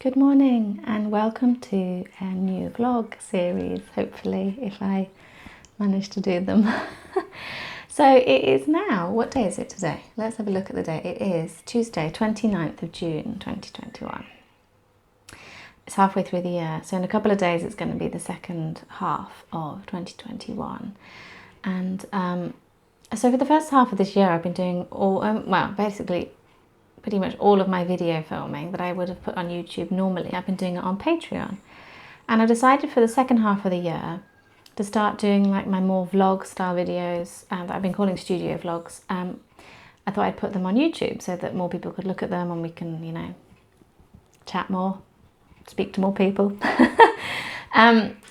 Good morning and welcome to a new vlog series, hopefully, if I manage to do them. So it is now, what day is it today? Let's have a look at the day. It is Tuesday, 29th of June 2021. It's halfway through the year, so in a couple of days it's going to be the second half of 2021. And so for the first half of this year I've been doing basically pretty much all of my video filming that I would have put on YouTube normally. I've been doing it on Patreon. And I decided for the second half of the year to start doing like my more vlog style videos that I've been calling studio vlogs. I thought I'd put them on YouTube so that more people could look at them and we can, chat more, speak to more people.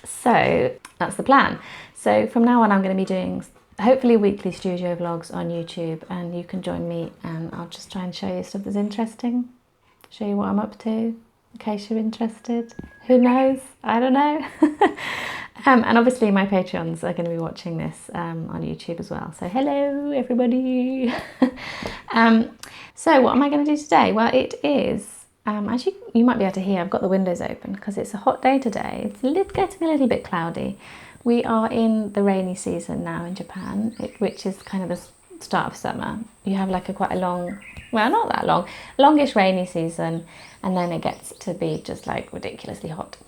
So that's the plan. So from now on I'm going to be doing hopefully weekly studio vlogs on YouTube, and you can join me and I'll just try and show you stuff that's interesting, show you what I'm up to in case you're interested. Who knows? I don't know. And obviously my Patreons are going to be watching this on YouTube as well. So hello everybody. So what am I going to do today? Well, it is, as you might be able to hear, I've got the windows open because it's a hot day today. It's getting a little bit cloudy. We are in the rainy season now in Japan, which is kind of the start of summer. You have like quite a long, well, not that long, longish rainy season, and then it gets to be just like ridiculously hot.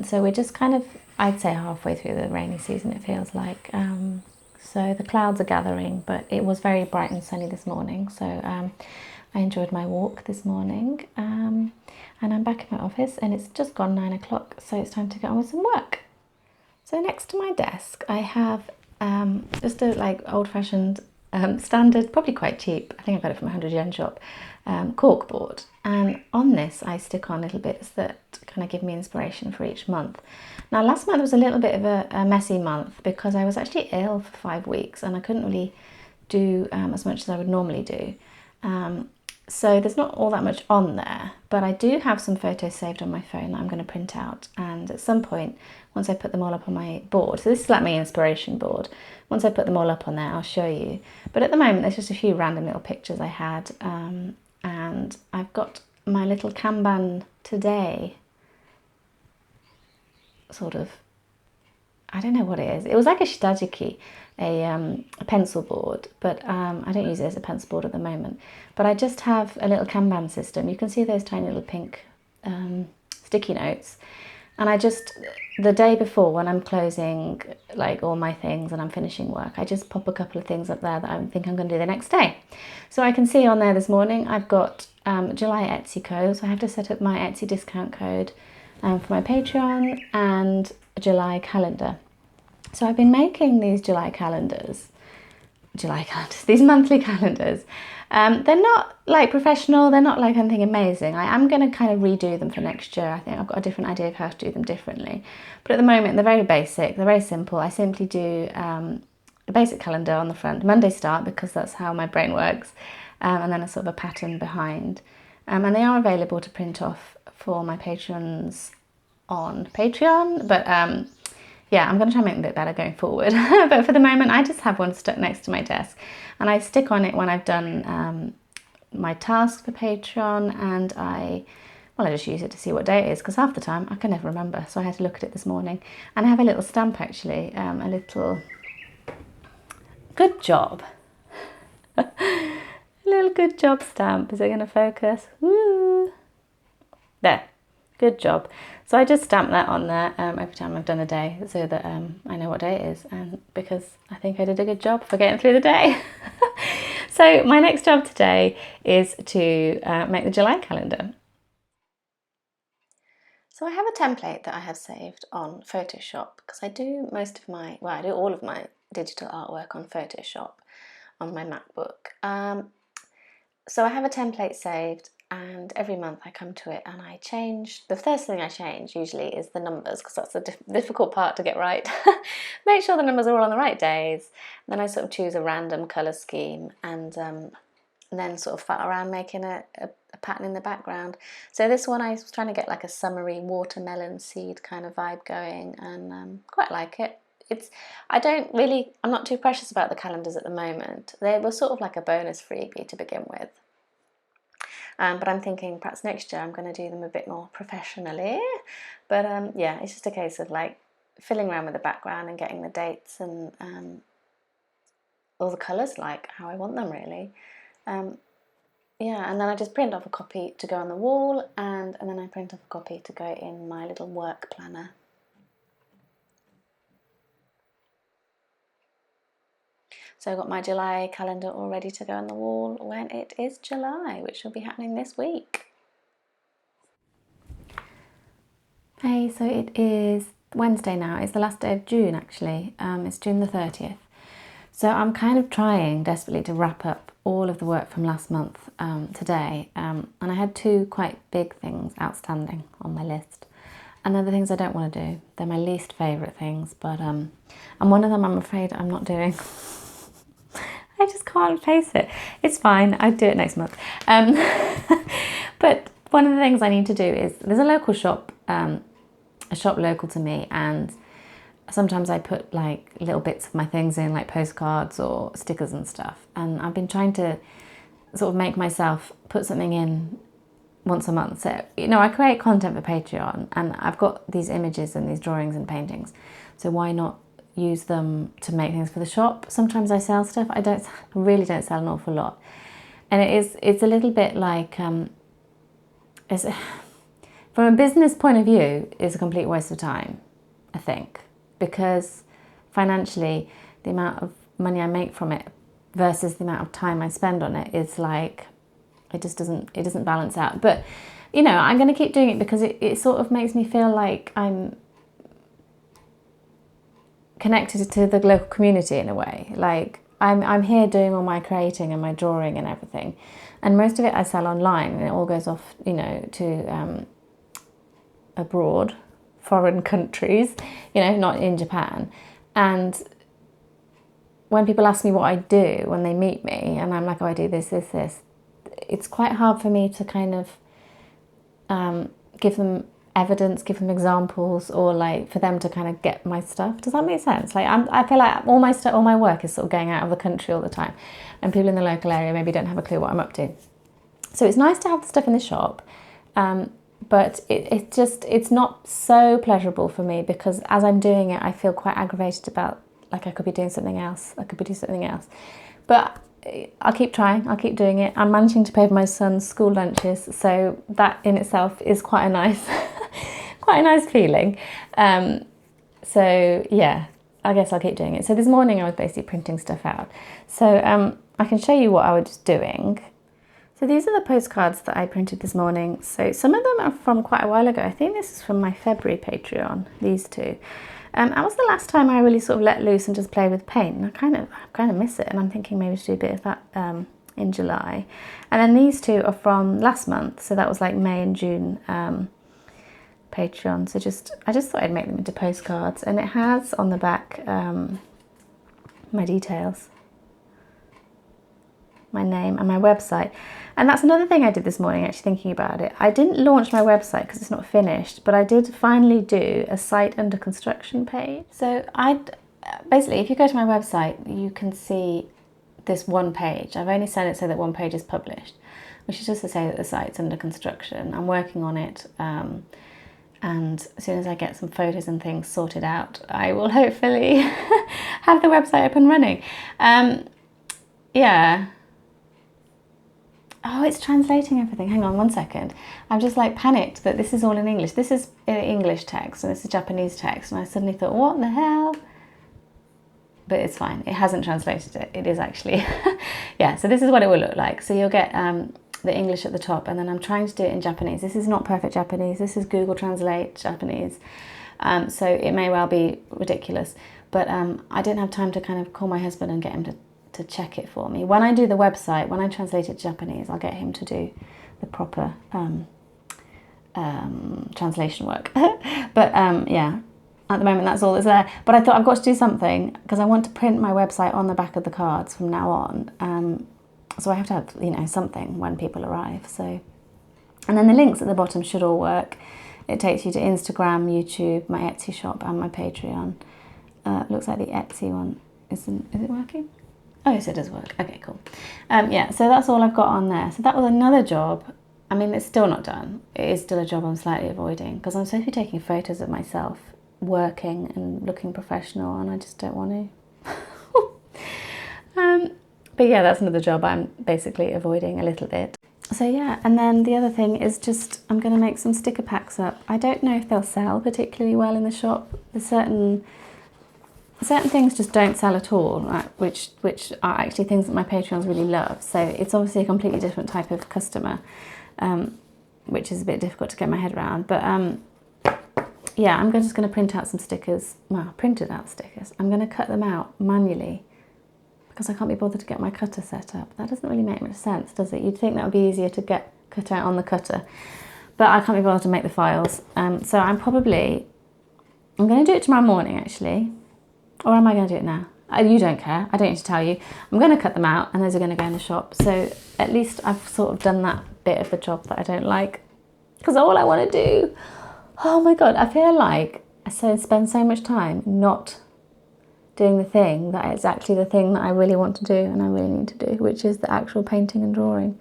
So we're just kind of, I'd say, halfway through the rainy season, it feels like. So the clouds are gathering, but it was very bright and sunny this morning. So I enjoyed my walk this morning, and I'm back in my office and it's just gone 9 o'clock. So it's time to get on with some work. So next to my desk, I have just a like old-fashioned standard, probably quite cheap, I think I got it from a 100 yen shop, cork board. And on this, I stick on little bits that kind of give me inspiration for each month. Now, last month was a little bit of a messy month because I was actually ill for 5 weeks and I couldn't really do as much as I would normally do. So there's not all that much on there, but I do have some photos saved on my phone that I'm going to print out, and at some point, once I put them all up on my board, so this is like my inspiration board, once I put them all up on there I'll show you. But at the moment there's just a few random little pictures I had, and I've got my little Kanban today, sort of, I don't know what it is. It was like a shitajiki, a pencil board, but I don't use it as a pencil board at the moment. But I just have a little Kanban system. You can see those tiny little pink sticky notes. And I just, the day before when I'm closing like all my things and I'm finishing work, I just pop a couple of things up there that I think I'm going to do the next day. So I can see on there this morning, I've got July Etsy code. So I have to set up my Etsy discount code for my Patreon, and July calendar. So I've been making these these monthly calendars. They're not like professional, they're not like anything amazing. I am going to kind of redo them for next year. I think I've got a different idea of how to do them differently. But at the moment, they're very basic, they're very simple. I simply do a basic calendar on the front, Monday start, because that's how my brain works, and then a sort of a pattern behind. And they are available to print off for my patrons on Patreon, but yeah, I'm going to try and make them a bit better going forward. But for the moment, I just have one stuck next to my desk, and I stick on it when I've done my tasks for Patreon, and I just use it to see what day it is, because half the time I can never remember, so I had to look at it this morning. And I have a little stamp actually, a little good job. A little good job stamp. Is it going to focus? Woo! There. Good job. So I just stamp that on there every time I've done a day, so that I know what day it is, and because I think I did a good job for getting through the day. So my next job today is to make the July calendar. So I have a template that I have saved on Photoshop, because I do I do all of my digital artwork on Photoshop on my MacBook. So I have a template saved, and every month I come to it and I change. The first thing I change usually is the numbers, because that's the difficult part to get right. Make sure the numbers are all on the right days. Then I sort of choose a random colour scheme, and then sort of fat around making a pattern in the background. So this one I was trying to get like a summery watermelon seed kind of vibe going, and quite like it. I'm not too precious about the calendars at the moment. They were sort of like a bonus freebie to begin with. But I'm thinking perhaps next year I'm going to do them a bit more professionally. But yeah, it's just a case of like filling around with the background and getting the dates and all the colours like how I want them really. Yeah, and then I just print off a copy to go on the wall, and then I print off a copy to go in my little work planner. So I've got my July calendar all ready to go on the wall when it is July, which will be happening this week. Hey, so it is Wednesday now. It's the last day of June actually. It's June the 30th. So I'm kind of trying desperately to wrap up all of the work from last month today. And I had two quite big things outstanding on my list. And they're the things I don't want to do. They're my least favourite things, but and one of them I'm afraid I'm not doing. I just can't face it. It's fine, I'd do it next month. But one of the things I need to do is, there's a local shop, a shop local to me, and sometimes I put like little bits of my things in, like postcards or stickers and stuff. And I've been trying to sort of make myself put something in once a month. So, you know, I create content for Patreon and I've got these images and these drawings and paintings. So why not use them to make things for the shop? Sometimes I sell stuff. I really don't sell an awful lot. And it's a little bit like, from a business point of view, it's a complete waste of time, I think. Because financially, the amount of money I make from it versus the amount of time I spend on it is like, it doesn't balance out. But, you know, I'm going to keep doing it because it sort of makes me feel like I'm connected to the local community in a way. Like I'm here doing all my creating and my drawing and everything. And most of it I sell online and it all goes off, you know, to abroad, foreign countries, you know, not in Japan. And when people ask me what I do when they meet me and I'm like, oh, I do this, it's quite hard for me to kind of give them evidence, give them examples, or like for them to kind of get my stuff. Does that make sense? Like I feel like all my work is sort of going out of the country all the time, and people in the local area maybe don't have a clue what I'm up to. So it's nice to have the stuff in the shop, but it's not so pleasurable for me because as I'm doing it, I feel quite aggravated about like I could be doing something else. But I'll keep trying, I'll keep doing it. I'm managing to pay for my son's school lunches, so that in itself is quite a nice, quite a nice feeling. So yeah, I guess I'll keep doing it. So this morning I was basically printing stuff out. So I can show you what I was doing. So these are the postcards that I printed this morning. So some of them are from quite a while ago. I think this is from my February Patreon, these two. That was the last time I really sort of let loose and just play with paint. And I kind of miss it, and I'm thinking maybe to do a bit of that in July. And then these two are from last month, so that was like May and June Patreon. So I just thought I'd make them into postcards, and it has on the back my details, my name and my website. And that's another thing I did this morning, actually thinking about it. I didn't launch my website because it's not finished, but I did finally do a site under construction page. So basically, if you go to my website, you can see this one page. I've only set it so that one page is published, which is just to say that the site's under construction. I'm working on it, and as soon as I get some photos and things sorted out, I will hopefully have the website up and running. Yeah. Oh, it's translating everything. Hang on one second. I'm just like panicked that this is all in English. This is English text and this is Japanese text. And I suddenly thought, what the hell? But it's fine. It hasn't translated it. It is actually, yeah. So this is what it will look like. So you'll get the English at the top, and then I'm trying to do it in Japanese. This is not perfect Japanese. This is Google Translate Japanese. So it may well be ridiculous. But I didn't have time to kind of call my husband and get him to check it for me. When I do the website, when I translate it to Japanese, I'll get him to do the proper translation work. But yeah, at the moment that's all that's there. But I thought I've got to do something because I want to print my website on the back of the cards from now on. So I have to have, you know, something when people arrive. So, and then the links at the bottom should all work. It takes you to Instagram, YouTube, my Etsy shop, and my Patreon. Looks like the Etsy one is it working? Oh, yes, it does work. Okay, cool. Yeah, so that's all I've got on there. So that was another job I mean, it's still not done. It is still a job I'm slightly avoiding because I'm supposed to be taking photos of myself working and looking professional, and I just don't want to. But yeah, that's another job I'm basically avoiding a little bit. So yeah, and then the other thing is just I'm going to make some sticker packs up. I don't know if they'll sell particularly well in the shop. There's certain things just don't sell at all, right? which are actually things that my Patreons really love. So it's obviously a completely different type of customer, which is a bit difficult to get my head around. But yeah, I'm just going to print out some stickers. Well, printed out stickers. I'm going to cut them out manually because I can't be bothered to get my cutter set up. That doesn't really make much sense, does it? You'd think that would be easier to get cut out on the cutter, but I can't be bothered to make the files. So I'm going to do it tomorrow morning actually, or am I going to do it now? You don't care, I don't need to tell you. I'm going to cut them out and those are going to go in the shop. So at least I've sort of done that bit of the job that I don't like, because all I want to do, oh my God, I feel like I spend so much time not doing the thing that is actually the thing that I really want to do and I really need to do, which is the actual painting and drawing.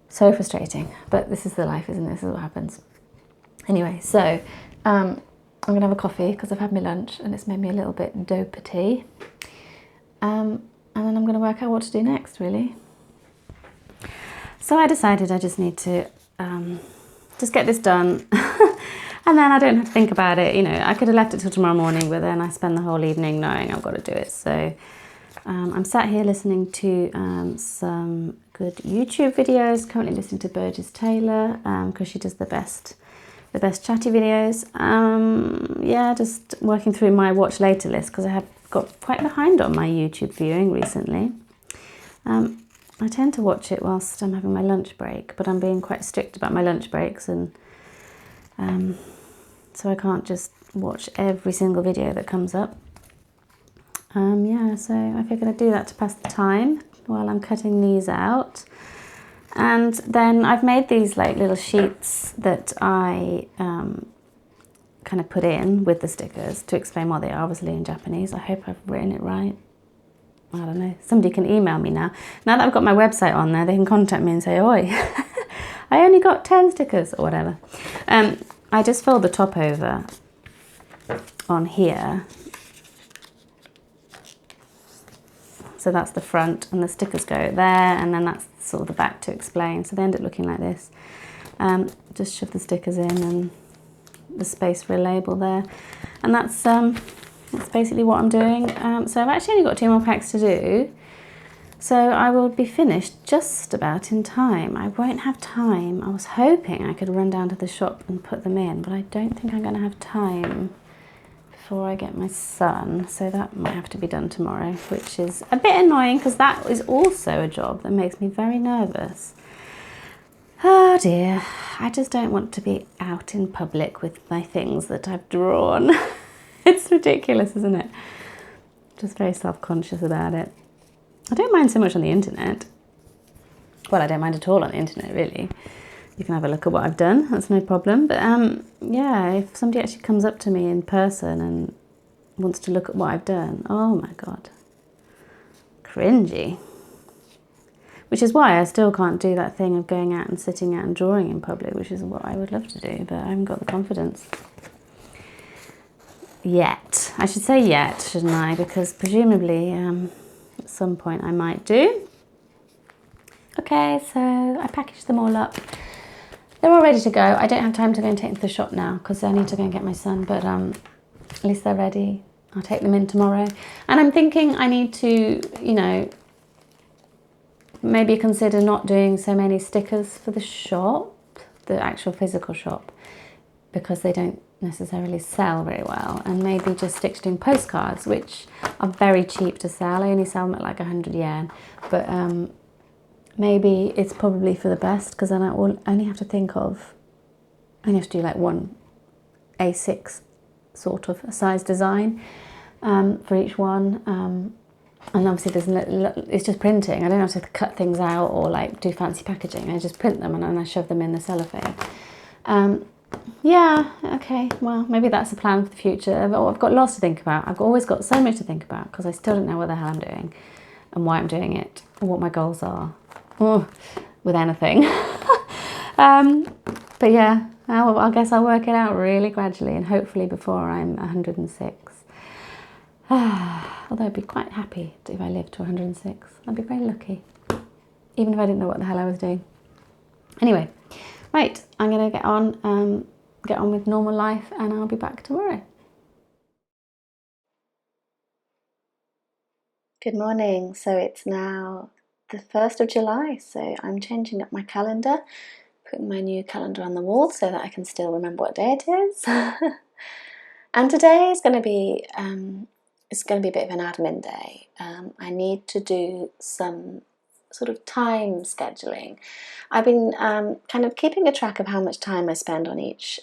So frustrating, but this is the life, isn't it? This is what happens. Anyway, so I'm gonna have a coffee because I've had my lunch and it's made me a little bit dopey. And then I'm gonna work out what to do next, really. So I decided I just need to just get this done. And then I don't have to think about it. You know, I could have left it till tomorrow morning, but then I spend the whole evening knowing I've got to do it. So I'm sat here listening to some good YouTube videos, currently listening to Burgess Taylor because she does the best chatty videos. Yeah, just working through my watch later list because I have got quite behind on my YouTube viewing recently. I tend to watch it whilst I'm having my lunch break, but I'm being quite strict about my lunch breaks, and so I can't just watch every single video that comes up. Yeah, so I figured I'd do that to pass the time while I'm cutting these out. And then I've made these like little sheets that I kind of put in with the stickers to explain what they are, obviously in Japanese. I hope I've written it right. I don't know. Somebody can email me now. Now that I've got my website on there, they can contact me and say, oi, I only got 10 stickers or whatever. I just fold the top over on here. So that's the front and the stickers go there, and then that's sort of the back to explain. So they end up looking like this. Just shove the stickers in and the space for a label there. And that's basically what I'm doing. So I've actually only got 2 more packs to do. So I will be finished just about in time. I won't have time. I was hoping I could run down to the shop and put them in, but I don't think I'm going to have time before I get my son. So that might have to be done tomorrow, which is a bit annoying because that is also a job that makes me very nervous. Oh dear, I just don't want to be out in public with my things that I've drawn. It's ridiculous, isn't it? Just very self-conscious about it. I don't mind so much on the internet. Well, I don't mind at all on the internet, really. You can have a look at what I've done, that's no problem. But yeah, if somebody actually comes up to me in person and wants to look at what I've done, oh my God, cringy. Which is why I still can't do that thing of going out and sitting out and drawing in public, which is what I would love to do, but I haven't got the confidence. Yet. I should say yet, shouldn't I? Because presumably at some point I might do. Okay, so I packaged them all up. They're all ready to go. I don't have time to go and take them to the shop now because I need to go and get my son, but at least they're ready. I'll take them in tomorrow. And I'm thinking I need to, you know, maybe consider not doing so many stickers for the shop, the actual physical shop, because they don't necessarily sell very well, and maybe just stick to doing postcards, which are very cheap to sell. I only sell them at like 100 yen, but maybe it's probably for the best because then I will only have to think of, I only have to do like one A6 sort of size design for each one. And obviously it's just printing. I don't have to cut things out or like do fancy packaging. I just print them and then I shove them in the cellophane. Yeah, okay, well, maybe that's a plan for the future. I've got lots to think about. I've always got so much to think about because I still don't know what the hell I'm doing and why I'm doing it and what my goals are with anything. But yeah, I guess I'll work it out really gradually, and hopefully before I'm 106. Although I'd be quite happy if I lived to 106. I'd be very lucky, even if I didn't know what the hell I was doing. Anyway, right, I'm going to get on with normal life, and I'll be back tomorrow. Good morning. So it's now the 1st of July, so I'm changing up my calendar, putting my new calendar on the wall so that I can still remember what day it is. And today is going to be it's going to be a bit of an admin day. I need to do some sort of time scheduling. I've been kind of keeping a track of how much time I spend on each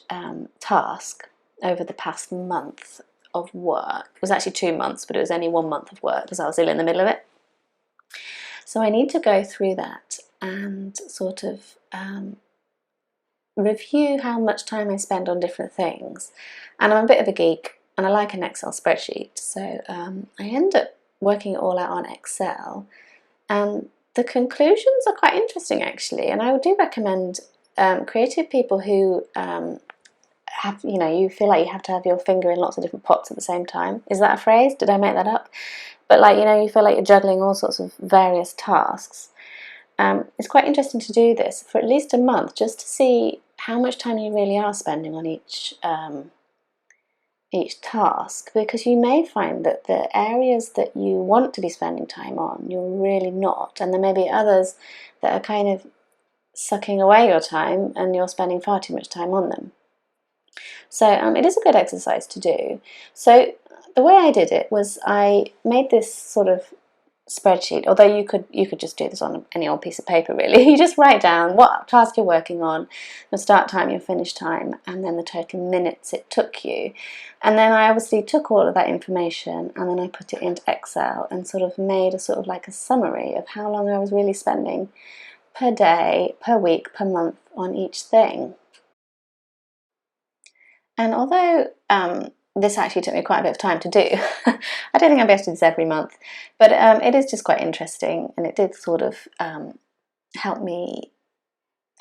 task over the past month of work. It was actually 2 months, but it was only 1 month of work because I was ill in the middle of it. So I need to go through that and sort of review how much time I spend on different things. And I'm a bit of a geek and I like an Excel spreadsheet, so I end up working it all out on Excel, and the conclusions are quite interesting actually. And I do recommend creative people who have, you feel like you have to have your finger in lots of different pots at the same time. Is that a phrase? Did I make that up? But like, you feel like you're juggling all sorts of various tasks. It's quite interesting to do this for at least a month, just to see how much time you really are spending on each task, because you may find that the areas that you want to be spending time on, you're really not, and there may be others that are kind of sucking away your time and you're spending far too much time on them. So it is a good exercise to do. So the way I did it was I made this sort of spreadsheet, although you could just do this on any old piece of paper really. You just write down what task you're working on, your start time, your finish time, and then the total minutes it took you. And then I obviously took all of that information and then I put it into Excel and sort of made a sort of like a summary of how long I was really spending per day, per week, per month on each thing. And although this actually took me quite a bit of time to do, I don't think I'll be able to do this every month, but it is just quite interesting, and it did sort of help me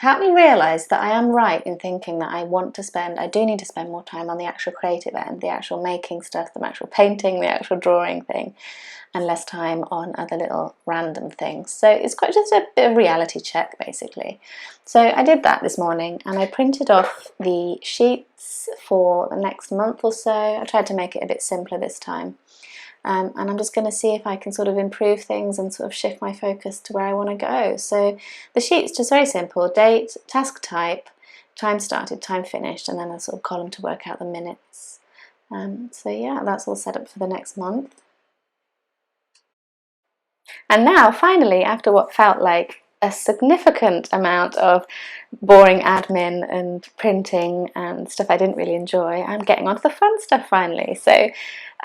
realise that I am right in thinking that I do need to spend more time on the actual creative end, the actual making stuff, the actual painting, the actual drawing thing, and less time on other little random things. So it's quite just a bit of reality check basically. So I did that this morning and I printed off the sheets for the next month or so. I tried to make it a bit simpler this time. And I'm just going to see if I can sort of improve things and sort of shift my focus to where I want to go. So the sheet's just very simple: date, task type, time started, time finished, and then a sort of column to work out the minutes. So yeah, that's all set up for the next month. And now, finally, after what felt like a significant amount of boring admin and printing and stuff I didn't really enjoy, I'm getting onto the fun stuff finally. So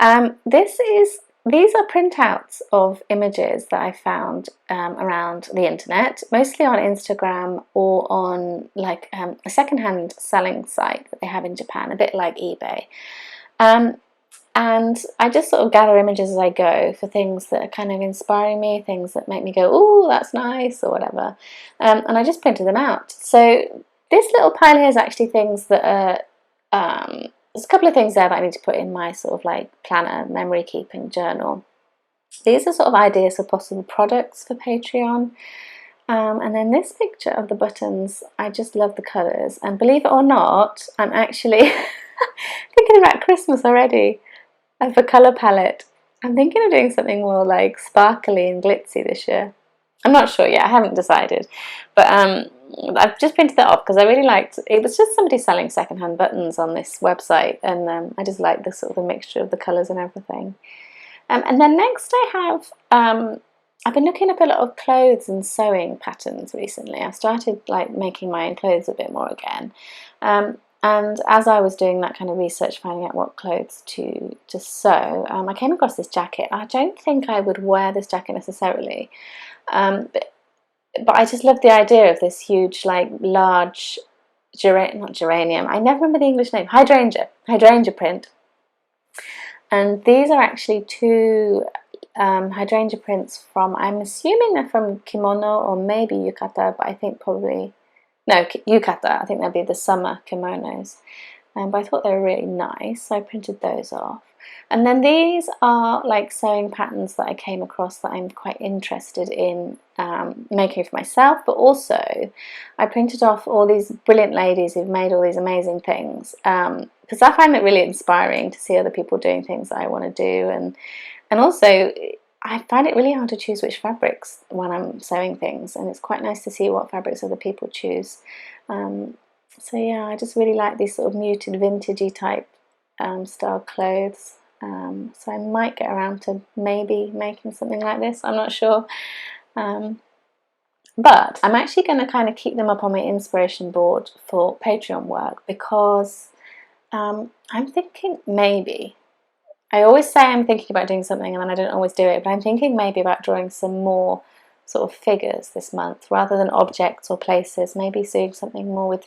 these are printouts of images that I found around the internet, mostly on Instagram or on like a secondhand selling site that they have in Japan, a bit like eBay. And I just sort of gather images as I go for things that are kind of inspiring me, things that make me go, "Oh, that's nice," or whatever. And I just printed them out. So this little pile here is actually things that are, there's a couple of things there that I need to put in my sort of like planner, memory keeping journal. These are sort of ideas for possible products for Patreon. And then this picture of the buttons, I just love the colours. And believe it or not, I'm actually thinking about Christmas already. As a colour palette, I'm thinking of doing something more like sparkly and glitzy this year. I'm not sure yet, I haven't decided. But I've just printed that off because I really liked it. It was just somebody selling secondhand buttons on this website, and I just like the sort of the mixture of the colours and everything. And then next I have, I've been looking up a lot of clothes and sewing patterns recently. I started like making my own clothes a bit more again. And as I was doing that kind of research, finding out what clothes to sew, I came across this jacket. I don't think I would wear this jacket necessarily, but I just love the idea of this huge, like, large, not geranium, I never remember the English name, hydrangea print. And these are actually two hydrangea prints from, I'm assuming they're from kimono or maybe yukata, but I think probably no, yukata, I think they'd be the summer kimonos. But I thought they were really nice, so I printed those off. And then these are like sewing patterns that I came across that I'm quite interested in making for myself, but also I printed off all these brilliant ladies who've made all these amazing things, because I find it really inspiring to see other people doing things that I want to do, and also I find it really hard to choose which fabrics when I'm sewing things, and it's quite nice to see what fabrics other people choose. So yeah, I just really like these sort of muted vintagey type style clothes. So I might get around to maybe making something like this, I'm not sure. But I'm actually going to kind of keep them up on my inspiration board for Patreon work, because I'm thinking maybe, I always say I'm thinking about doing something and then I don't always do it, but I'm thinking maybe about drawing some more sort of figures this month rather than objects or places, maybe doing something more with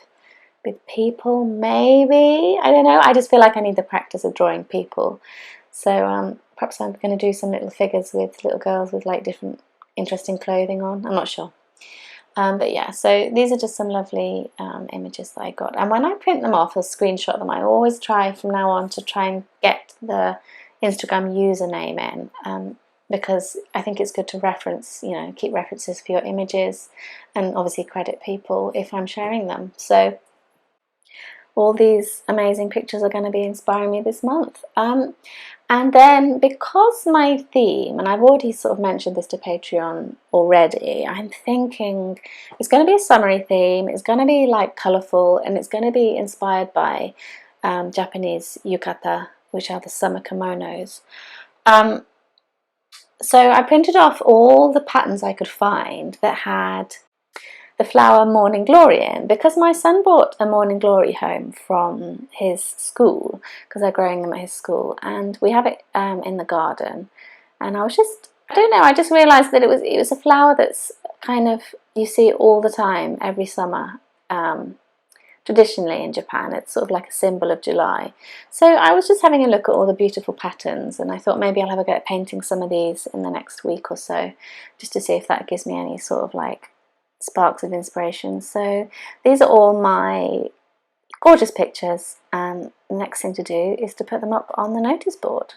people, maybe, I don't know. I just feel like I need the practice of drawing people, so perhaps I'm going to do some little figures with little girls with like different interesting clothing on, I'm not sure. But yeah, so these are just some lovely images that I got, and when I print them off or screenshot them, I always try from now on to try and get the Instagram username in, because I think it's good to reference, you know, keep references for your images, and obviously credit people if I'm sharing them. So all these amazing pictures are going to be inspiring me this month. And then because my theme, and I've already sort of mentioned this to Patreon already, I'm thinking it's going to be a summery theme, it's going to be like colourful, and it's going to be inspired by Japanese yukata, which are the summer kimonos. So I printed off all the patterns I could find that had the flower Morning Glory in, because my son brought a Morning Glory home from his school, because they're growing them at his school, and we have it in the garden. And I was just, I don't know, I just realised that it was a flower that's kind of, you see it all the time, every summer. Traditionally in Japan, it's sort of like a symbol of July. So I was just having a look at all the beautiful patterns, and I thought maybe I'll have a go at painting some of these in the next week or so, just to see if that gives me any sort of like sparks of inspiration. So these are all my gorgeous pictures, and the next thing to do is to put them up on the notice board.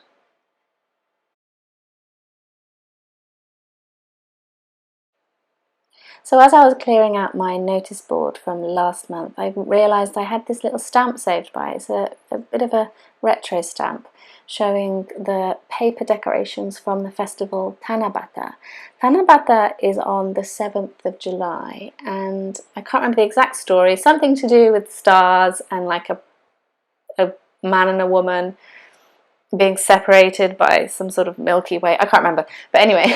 So as I was clearing out my notice board from last month, I realised I had this little stamp saved by it. It's a bit of a retro stamp showing the paper decorations from the festival Tanabata. Tanabata is on the 7th of July, and I can't remember the exact story, something to do with stars and like a man and a woman being separated by some sort of Milky Way. I can't remember, but anyway,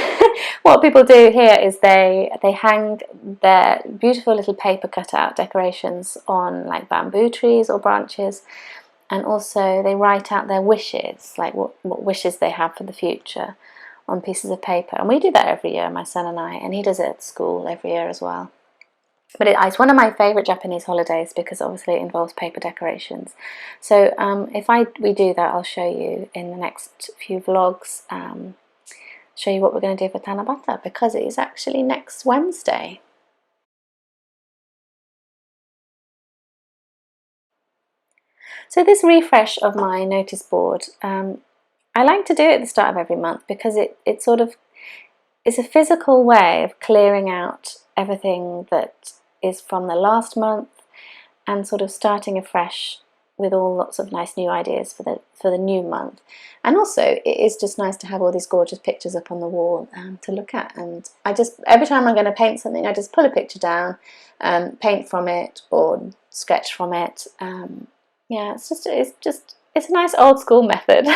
what people do here is they hang their beautiful little paper cutout decorations on like bamboo trees or branches, and also they write out their wishes, like what wishes they have for the future, on pieces of paper. And we do that every year, my son and I, and he does it at school every year as well. But it's one of my favourite Japanese holidays because obviously it involves paper decorations. So if we do that, I'll show you in the next few vlogs, show you what we're going to do for Tanabata, because it is actually next Wednesday. So this refresh of my notice board, I like to do it at the start of every month because it's a physical way of clearing out everything that is from the last month and sort of starting afresh with all lots of nice new ideas for the new month. And also it is just nice to have all these gorgeous pictures up on the wall to look at, and I just, every time I'm going to paint something, I just pull a picture down, paint from it or sketch from it. Yeah, it's a nice old school method.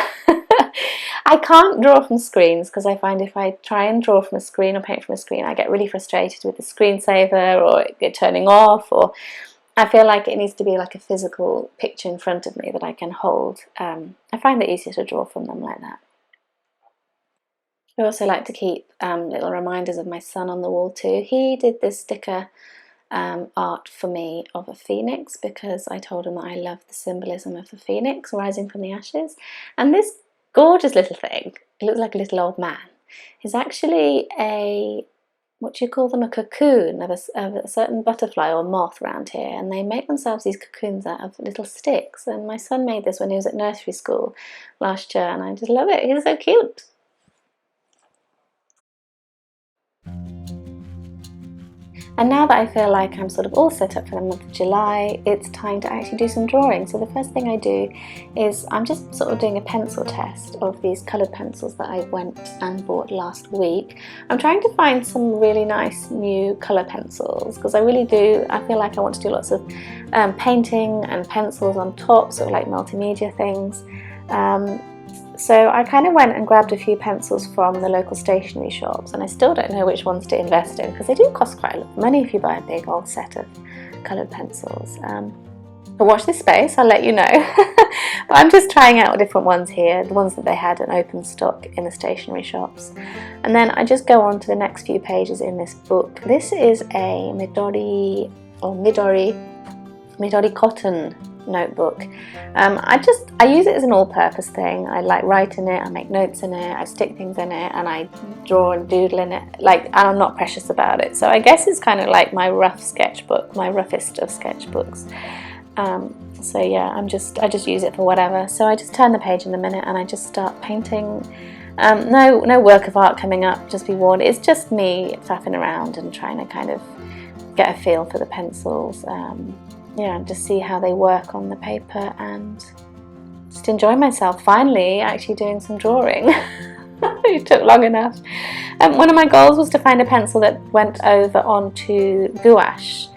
I can't draw from screens because I find if I try and draw from a screen or paint from a screen, I get really frustrated with the screensaver or it turning off, or I feel like it needs to be like a physical picture in front of me that I can hold. I find it easier to draw from them like that. I also like to keep little reminders of my son on the wall too. He did this sticker art for me of a phoenix because I told him that I love the symbolism of the phoenix rising from the ashes. And this gorgeous little thing, it looks like a little old man, is actually a what do you call them, a cocoon of a certain butterfly or moth around here, and they make themselves these cocoons out of little sticks. And my son made this when he was at nursery school last year, and I just love it. He's so cute. And now that I feel like I'm sort of all set up for the month of July, it's time to actually do some drawing. So the first thing I do is I'm just sort of doing a pencil test of these coloured pencils that I went and bought last week. I'm trying to find some really nice new colour pencils, because I feel like I want to do lots of painting and pencils on top, sort of like multimedia things. So I kind of went and grabbed a few pencils from the local stationery shops, and I still don't know which ones to invest in, because they do cost quite a lot of money if you buy a big old set of coloured pencils. But watch this space, I'll let you know. But I'm just trying out different ones here, the ones that they had in open stock in the stationery shops. And then I just go on to the next few pages in this book. This is a Midori cotton notebook. I use it as an all-purpose thing. I like write in it, I make notes in it, I stick things in it, and I draw and doodle in it. And I'm not precious about it. So I guess it's kind of like my rough sketchbook, my roughest of sketchbooks. So yeah, I just use it for whatever. So I just turn the page in a minute and I just start painting. No work of art coming up, just be warned. It's just me faffing around and trying to kind of get a feel for the pencils. Just see how they work on the paper and just enjoy myself. Finally, actually doing some drawing. It took long enough. One of my goals was to find a pencil that went over onto gouache,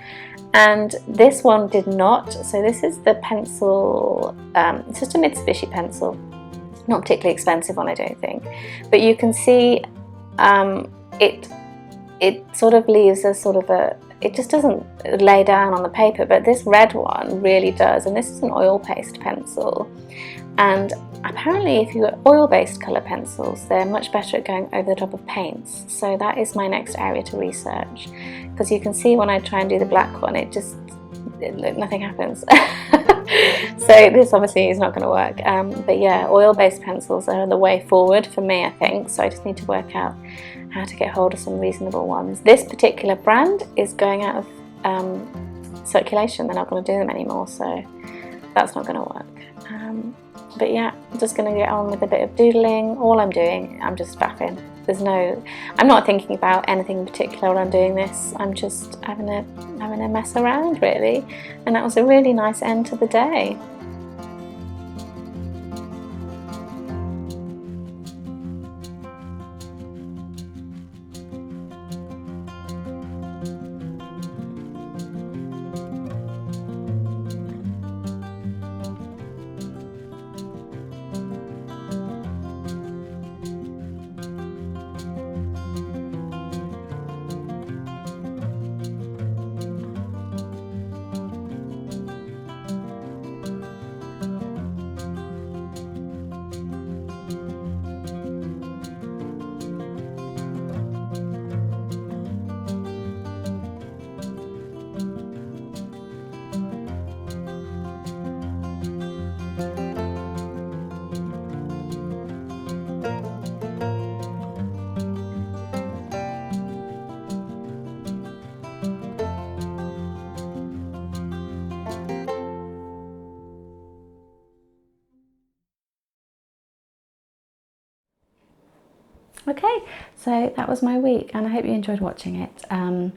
and this one did not. So this is the pencil, it's just a Mitsubishi pencil, not particularly expensive one, I don't think, but you can see it sort of leaves a sort of it just doesn't lay down on the paper, but this red one really does. And this is an oil-based pencil, and apparently if you got oil-based colour pencils, they're much better at going over the top of paints. So that is my next area to research, because you can see when I try and do the black one, nothing happens. So this obviously is not going to work, but yeah, oil-based pencils are the way forward for me, I think. So I just need to work out how to get hold of some reasonable ones. This particular brand is going out of circulation. They're not going to do them anymore, so that's not going to work. But yeah, I'm just going to get on with a bit of doodling. All I'm doing, I'm just faffing. I'm not thinking about anything in particular when I'm doing this. I'm just having a mess around, really. And that was a really nice end to the day. Okay, so that was my week, and I hope you enjoyed watching it. And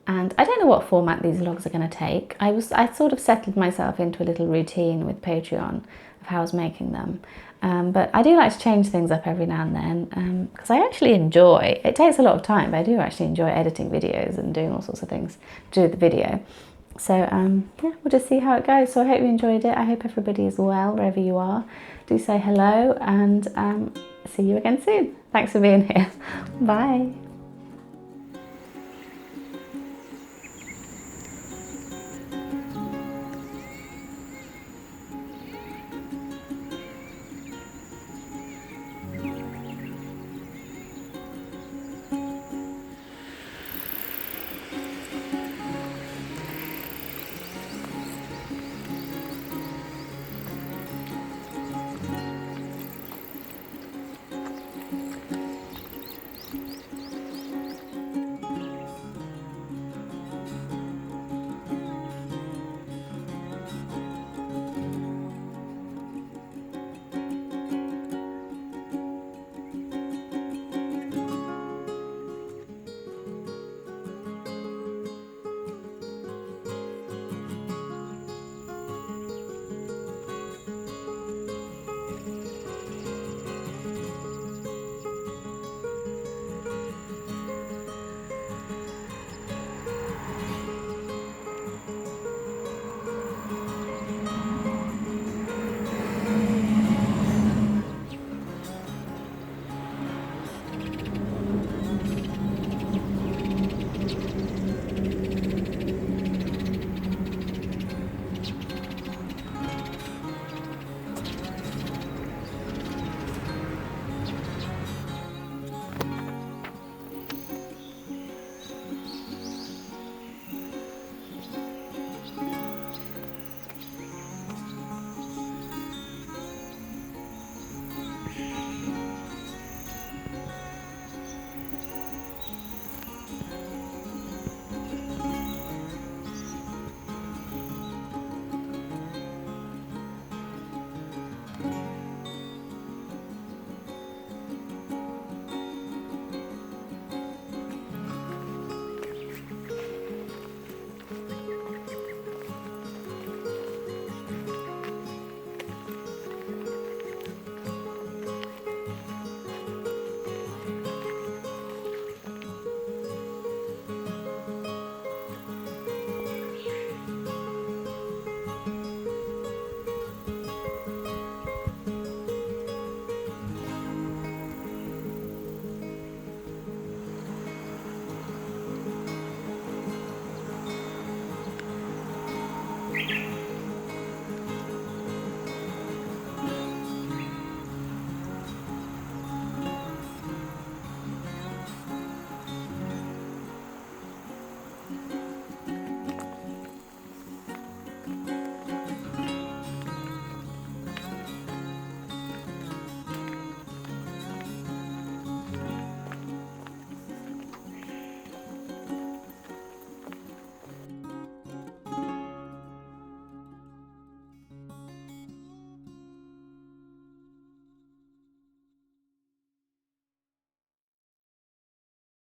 I don't know what format these vlogs are going to take. I sort of settled myself into a little routine with Patreon of how I was making them. But I do like to change things up every now and then, because I actually enjoy, it takes a lot of time, but I do actually enjoy editing videos and doing all sorts of things to do the video. So yeah, we'll just see how it goes. So I hope you enjoyed it. I hope everybody is well wherever you are. Do say hello, and see you again soon. Thanks for being here. Bye.